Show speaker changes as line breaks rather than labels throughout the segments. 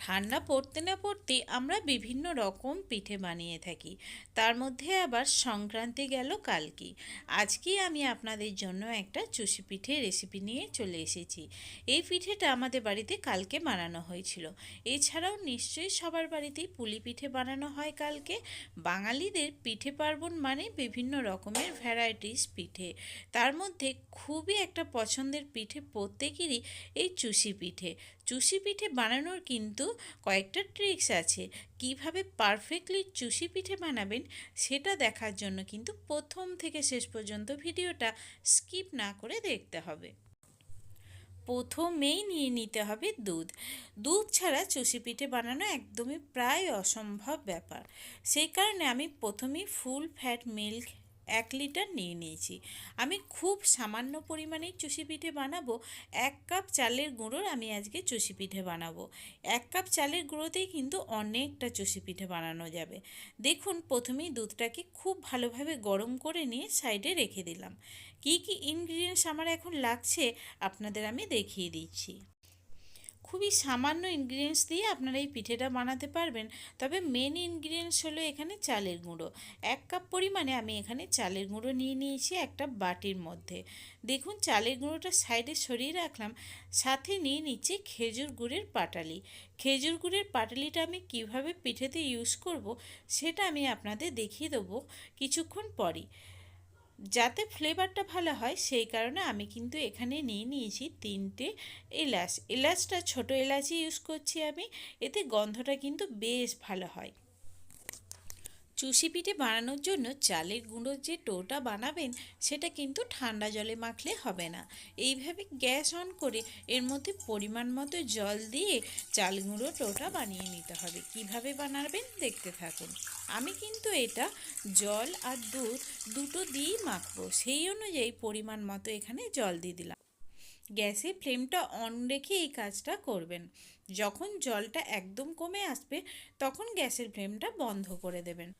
ঠান্ডা পড়তে না পড়তে আমরা বিভিন্ন রকম পিঠে বানিয়ে থাকি। তার মধ্যে আবার সংক্রান্তি গেল কালকে। আজকে আমি আপনাদের জন্য একটা চুষি পিঠে রেসিপি নিয়ে চলে এসেছি। এই পিঠেটা আমাদের বাড়িতে কালকে বানানো হয়েছিল। এছাড়াও নিশ্চয়ই সবার বাড়িতেই পুলি পিঠে বানানো হয় কালকে। বাঙালিদের পিঠে পার্বণ মানে বিভিন্ন রকমের ভ্যারাইটিস পিঠে। তার মধ্যে খুবই একটা পছন্দের পিঠে প্রত্যেকেরই এই চুষি পিঠে। চুষি পিঠে বানানোর কিন্তু কয়েকটা ট্রিক্স আছে। কিভাবে পারফেক্টলি চুষি পিঠে বানাবেন সেটা দেখার জন্য কিন্তু প্রথম থেকে শেষ পর্যন্ত ভিডিওটা স্কিপ না করে দেখতে হবে। প্রথমেই নিয়ে নিতে হবে দুধ। দুধ ছাড়া চুষি পিঠে বানানো একদমই প্রায় অসম্ভব ব্যাপার। সেই কারণে আমি প্রথমেই ফুল ফ্যাট মিল্ক 1 লিটার নিয়ে নিয়েছি। আমি খুব সামান্য পরিমাণেই চুষি পিঠে বানাবো। 1 কাপ চালের গুঁড়োর আমি আজকে চুষি পিঠে বানাবো। 1 কাপ চালের গুঁড়োতেই কিন্তু অনেকটা চুষি পিঠে বানানো যাবে। দেখুন, প্রথমেই দুধটাকে খুব ভালোভাবে গরম করে নিয়ে সাইডে রেখে দিলাম। কি কি ইনগ্রিডিয়েন্টস আমার এখন লাগছে আপনাদের আমি দেখিয়ে দিচ্ছি। খুবই সামান্য ইনগ্রিডিয়েন্টস দিয়ে আপনারা এই পিঠেটা বানাতে পারবেন। তবে মেন ইনগ্রিডিয়েন্টস হলো এখানে চালের গুঁড়ো। 1 কাপ পরিমাণে আমি এখানে চালের গুঁড়ো নিয়ে নিয়েছি একটা বাটির মধ্যে। দেখুন, চালের গুঁড়োটা সাইডে সরিয়ে রাখলাম। সাথে নিয়ে নিচ্ছি খেজুর গুড়ের পাটালি। খেজুর গুড়ের পাটালিটা আমি কিভাবে পিঠেতে ইউজ করব সেটা আমি আপনাদের দেখিয়ে দেবো কিছুক্ষণ পরই। যাতে ফ্লেভারটা ভালো হয় সেই কারণে আমি কিন্তু এখানে নিয়ে নিয়েছি 3টে এলাচ। এলাচটা ছোট এলাচই ইউজ করছি আমি। এতে গন্ধটা কিন্তু বেশ ভালো হয়। চুষি পিঠে বানানোর জন্য চালের গুঁড়োর যে টোটা বানাবেন সেটা কিন্তু ঠান্ডা জলে মাখলে হবে না। এইভাবে গ্যাস অন করে এর মধ্যে পরিমাণ মতো জল দিয়ে চাল গুঁড়ো টোটা বানিয়ে নিতে হবে। কিভাবে বানাবেন দেখতে থাকুন। আমি কিন্তু এটা জল আর দুধ দুটো দিয়েই মাখবো, সেই অনুযায়ী পরিমাণ মতো এখানে জল দিয়ে দিলাম। গ্যাসের ফ্লেমটা অন রেখে এই কাজটা করবেন। যখন জলটা একদম কমে আসবে তখন গ্যাসের ফ্লেমটা বন্ধ করে দেবেন।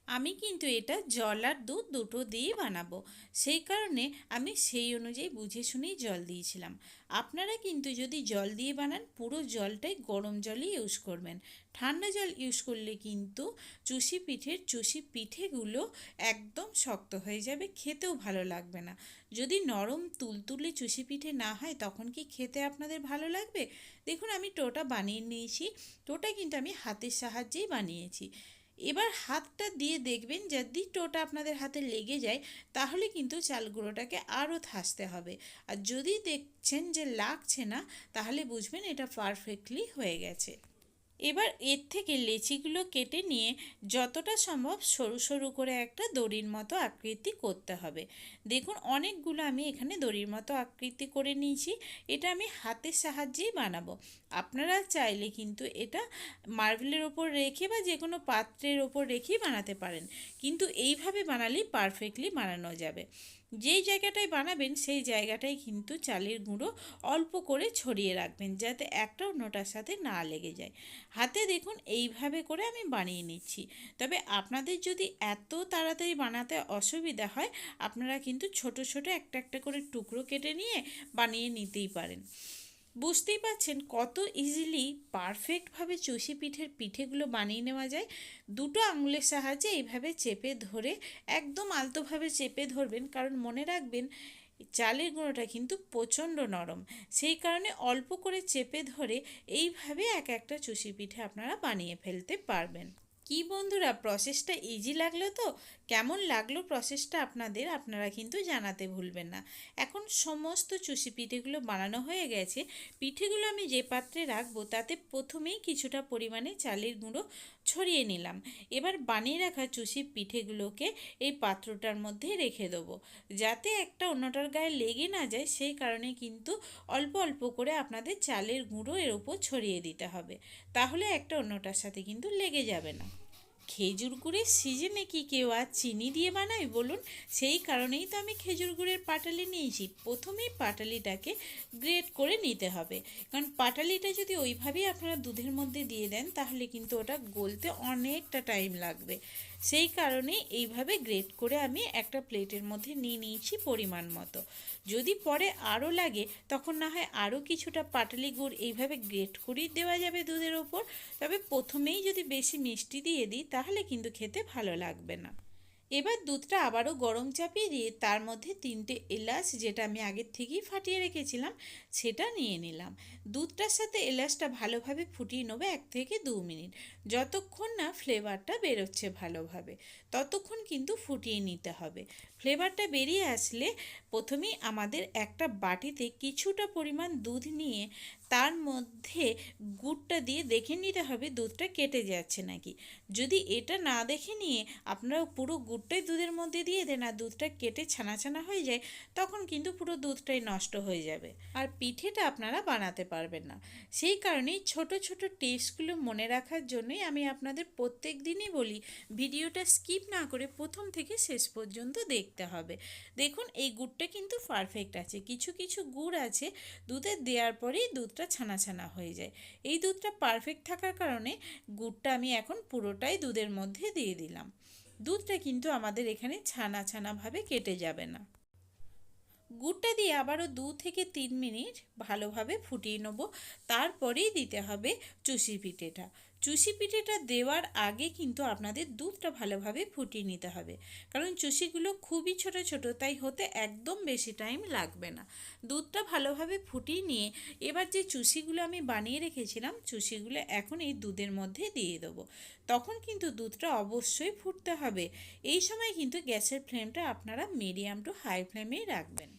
আমি কিন্তু এটা জল আর দুধ দুটো দিয়েই বানাবো, সেই কারণে আমি সেই অনুযায়ী বুঝে শুনেই জল দিয়েছিলাম। আপনারা কিন্তু যদি জল দিয়ে বানান পুরো জলটাই গরম জলই ইউজ করবেন। ঠান্ডা জল ইউজ করলে কিন্তু চুষি পিঠেগুলো একদম শক্ত হয়ে যাবে, খেতেও ভালো লাগবে না। যদি নরম তুলতুলে চুষি পিঠে না হয় তখন কি খেতে আপনাদের ভালো লাগবে? দেখুন, আমি টোটা বানিয়ে নিয়েছি। টোটা কিন্তু আমি হাতের সাহায্যেই বানিয়েছি। এবার হাতটা দিয়ে দেখবেন যদি টোটা আপনাদের হাতে লেগে যায় তাহলে কিন্তু চাল গুঁড়োটাকে আরও থাসতে হবে। আর যদি দেখছেন যে লাগছে না তাহলে বুঝবেন এটা পারফেক্টলি হয়ে গেছে। এবার এর থেকে লেচিগুলো কেটে নিয়ে যতটা সম্ভব সরু সরু করে একটা দড়ির মতো আকৃতি করতে হবে। দেখুন, অনেকগুলো আমি এখানে দড়ির মতো আকৃতি করে নিয়েছি। এটা আমি হাতের সাহায্যেই বানাবো। আপনারা চাইলে কিন্তু এটা মার্বেলের ওপর রেখে বা যে কোনো পাত্রের ওপর রেখেই বানাতে পারেন, কিন্তু এইভাবে বানালেই পারফেক্টলি বানানো যাবে। যেই জায়গাটায় বানাবেন সেই জায়গাটায় কিন্তু চালের গুঁড়ো অল্প করে ছড়িয়ে রাখবেন যাতে একটা অন্যটার সাথে না লেগে যায়। হাতে দেখুন এইভাবে করে আমি বানিয়ে নিচ্ছি। তবে আপনাদের যদি এত তাড়াতাড়ি বানাতে অসুবিধা হয় আপনারা কিন্তু ছোট ছোট একটা একটা করে টুকরো কেটে নিয়ে বানিয়ে নিতেই পারেন। বুঝতেই পারছেন কত ইজিলি পারফেক্টভাবে চুষি পিঠেগুলো বানিয়ে নেওয়া যায়। দুটো আঙুলের সাহায্যে এইভাবে চেপে ধরে একদম আলতোভাবে চেপে ধরবেন, কারণ মনে রাখবেন চালের গুঁড়োটা কিন্তু প্রচণ্ড নরম। সেই কারণে অল্প করে চেপে ধরে এইভাবে এক একটা চুষি পিঠে আপনারা বানিয়ে ফেলতে পারবেন। কি বন্ধুরা, প্রসেসটা ইজি লাগলো তো? কেমন লাগলো প্রসেসটা আপনাদের আপনারা কিন্তু জানাতে ভুলবেন না। এখন সমস্ত চুষি পিঠেগুলো বানানো হয়ে গেছে। পিঠেগুলো আমি যে পাত্রে রাখবো তাতে প্রথমেই কিছুটা পরিমাণে চালের গুঁড়ো ছড়িয়ে নিলাম। এবার বানিয়ে রাখা চুষি পিঠেগুলোকে এই পাত্রটার মধ্যে রেখে দেবো যাতে একটা অন্যটার গায়ে লেগে না যায়। সেই কারণে কিন্তু অল্প অল্প করে আপনাদের চালের গুঁড়ো এর ওপর ছড়িয়ে দিতে হবে, তাহলে একটা অন্যটার সাথে কিন্তু লেগে যাবে না। খেজুর গুড়ের সিজনে কি কেউ আর চিনি দিয়ে বানায় বলুন? সেই কারণেই তো আমি খেজুর গুড়ের পাটালি নিয়েছি। প্রথমেই পাটালিটাকে গ্রেট করে নিতে হবে, কারণ পাটালিটা যদি ওইভাবেই আপনারা দুধের মধ্যে দিয়ে দেন তাহলে কিন্তু ওটা গলতে অনেকটা টাইম লাগবে। সেই কারণে এইভাবে গ্রেট করে আমি একটা প্লেটের মধ্যে নিয়ে নিয়েছি পরিমাণ মতো। যদি পরে আরও লাগে তখন না হয় আরও কিছুটা পাটালি গুড় এইভাবে গ্রেট করেই দেওয়া যাবে দুধের ওপর। তবে প্রথমেই যদি বেশি মিষ্টি দিয়ে দিই তাহলে কিন্তু খেতে ভালো লাগবে না। এবার দুধটা আবারও গরম চাপিয়ে দিয়ে তার মধ্যে 3টে এলাচ, যেটা আমি আগের থেকেই ফাটিয়ে রেখেছিলাম, সেটা নিয়ে নিলাম। দুধটার সাথে এলাচটা ভালোভাবে ফুটিয়ে নেবো 1 থেকে 2 মিনিট। যতক্ষণ না ফ্লেভারটা বেরোচ্ছে ভালোভাবে ততক্ষণ কিন্তু ফুটিয়ে নিতে হবে। ফ্লেভারটা বেরিয়ে আসলে প্রথমেই আমাদের একটা বাটিতে কিছুটা পরিমাণ দুধ নিয়ে তার মধ্যে গুড়টা দিয়ে দেখে নিতে হবে দুধটা কেটে যাচ্ছে নাকি। যদি এটা না দেখে নিয়ে আপনারা পুরো গুড়টাই দুধের মধ্যে দিয়ে দেন আর দুধটা কেটে ছানা ছানা হয়ে যায়, তখন কিন্তু পুরো দুধটাই নষ্ট হয়ে যাবে আর পিঠেটা আপনারা বানাতে পারবেন না। সেই কারণেই ছোট ছোট টিপসগুলো মনে রাখার জন্যই আমি আপনাদের প্রত্যেক দিনই বলি ভিডিওটা স্কিপ না করে প্রথম থেকে শেষ পর্যন্ত দেখতে হবে। দেখুন এই গুড়টা কিন্তু পারফেক্ট আছে। কিছু কিছু গুড় আছে দুধে দেওয়ার পরেই দুধটা ছানা ছানা হয়ে যায়। এই দুধটা পারফেক্ট থাকার কারণে গুড়টা আমি এখন পুরোটাই দুধের মধ্যে দিয়ে দিলাম। দুধটা কিন্তু আমাদের এখানে ছানা ছানাভাবে কেটে যাবে না। গুড়টা দিয়ে আবারও 2 থেকে 3 মিনিট ভালোভাবে ফুটিয়ে নেব। তারপরেই দিতে হবে চুষি পিঠেটা। চুষি পিঠেটা দেওয়ার আগে কিন্তু আপনাদের দুধটা ভালোভাবে ফুটিয়ে নিতে হবে, কারণ চুষিগুলো খুবই ছোট ছোট, তাই হতে একদম বেশি টাইম লাগবে না। দুধটা ভালোভাবে ফুটিয়ে নিয়ে এবার যে চুষিগুলো আমি বানিয়ে রেখেছিলাম চুষিগুলো এখন এই দুধের মধ্যে দিয়ে দেবো। তখন কিন্তু দুধটা অবশ্যই ফুটতে হবে। এই সময় কিন্তু গ্যাসের ফ্লেমটা আপনারা মিডিয়াম টু হাই ফ্লেমেই রাখবেন।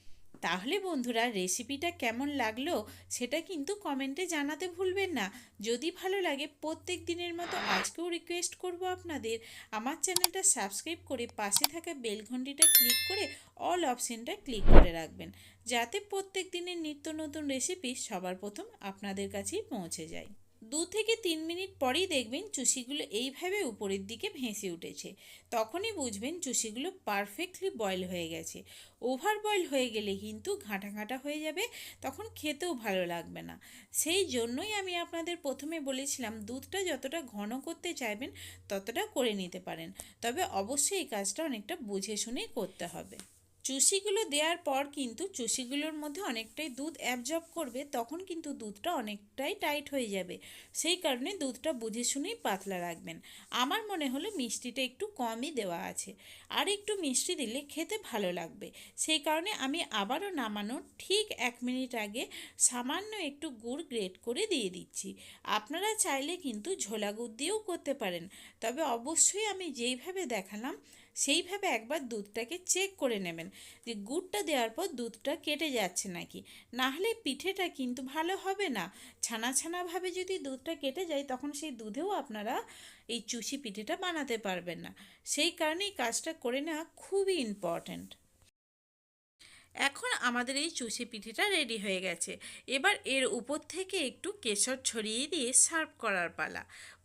তাহলে বন্ধুরা রেসিপিটা কেমন লাগলো সেটা কিন্তু কমেন্টে জানাতে ভুলবেন না। যদি ভালো লাগে প্রত্যেক দিনের মতো আজকেও রিকোয়েস্ট করব আপনাদের আমার চ্যানেলটা সাবস্ক্রাইব করে পাশে থাকা বেল ঘন্টিটা ক্লিক করে অল অপশনটা ক্লিক করে রাখবেন, যাতে প্রত্যেক দিনের নিত্য নতুন রেসিপি সবার প্রথম আপনাদের কাছেই পৌঁছে যায়। 2 থেকে 3 মিনিট পরেই দেখবেন চুষিগুলো এইভাবে উপরের দিকে ভেসে উঠেছে। তখনই বুঝবেন চুষিগুলো পারফেক্টলি বয়েল হয়ে গেছে। ওভার বয়েল হয়ে গেলে কিন্তু ঘাঁটা ঘাঁটা হয়ে যাবে, তখন খেতেও ভালো লাগবে না। সেই জন্যই আমি আপনাদের প্রথমে বলেছিলাম দুধটা যতটা ঘন করতে চাইবেন ততটা করে নিতে পারেন, তবে অবশ্যই এই কাজটা অনেকটা বুঝে শুনেই করতে হবে। চুষিগুলো দেওয়ার পর কিন্তু চুষিগুলোর মধ্যে অনেকটাই দুধ অ্যাবজর্ব করবে, তখন কিন্তু দুধটা অনেকটাই টাইট হয়ে যাবে। সেই কারণে দুধটা বুঝে শুনেই পাতলা রাখবেন। আমার মনে হলো মিষ্টিটা একটু কমই দেওয়া আছে, আর একটু মিষ্টি দিলে খেতে ভালো লাগবে। সেই কারণে আমি আবারও নামানোর ঠিক 1 মিনিট আগে সামান্য একটু গুড় গ্রেট করে দিয়ে দিচ্ছি। আপনারা চাইলে কিন্তু ঝোলা গুড় দিয়েও করতে পারেন, তবে অবশ্যই আমি যেইভাবে দেখালাম সেইভাবে একবার দুধটাকে চেক করে নেবেন যে গুড়টা দেওয়ার পর দুধটা কেটে যাচ্ছে নাকি, না হলে পিঠেটা কিন্তু ভালো হবে না। ছানা ছানাভাবে যদি দুধটা কেটে যায় তখন সেই দুধেও আপনারা এই চুষি পিঠেটা বানাতে পারবেন না। সেই কারণেই কাজটা করে নেওয়া খুবই ইম্পর্ট্যান্ট। এখন আমাদের এই চুষি পিঠেটা রেডি হয়ে গেছে। এবার এর উপর থেকে একটু কেশর ছড়িয়ে দিয়ে সার্ভ করার পালা।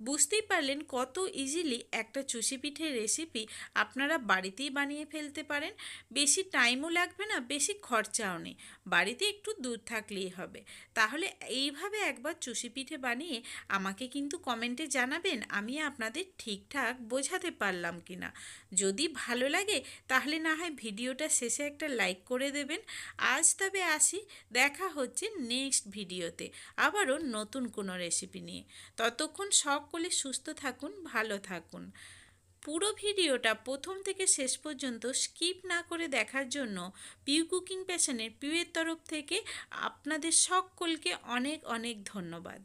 বুঝতেই পারলেন কত ইজিলি একটা চুষি পিঠের রেসিপি আপনারা বাড়িতেই বানিয়ে ফেলতে পারেন। বেশি টাইমও লাগবে না, বেশি খরচাও নেই, বাড়িতে একটু দুধ থাকলেই হবে। তাহলে এইভাবে একবার চুষি পিঠে বানিয়ে আমাকে কিন্তু কমেন্টে জানাবেন আমি আপনাদের ঠিকঠাক বোঝাতে পারলাম কি না। যদি ভালো লাগে তাহলে না হয় ভিডিওটা শেষে একটা লাইক করে দেবেন। আজ তবে আসি, দেখা হচ্ছে নেক্সট ভিডিওতে আবারও নতুন কোনো রেসিপি নিয়ে। ততক্ষণ সকলে সুস্থ থাকুন, ভালো থাকুন। পুরো ভিডিওটা প্রথম থেকে শেষ পর্যন্ত স্কিপ না করে দেখার জন্য পিউ কুকিং প্যাশনের পিউয়ের তরফ থেকে আপনাদের সকলকে অনেক অনেক ধন্যবাদ।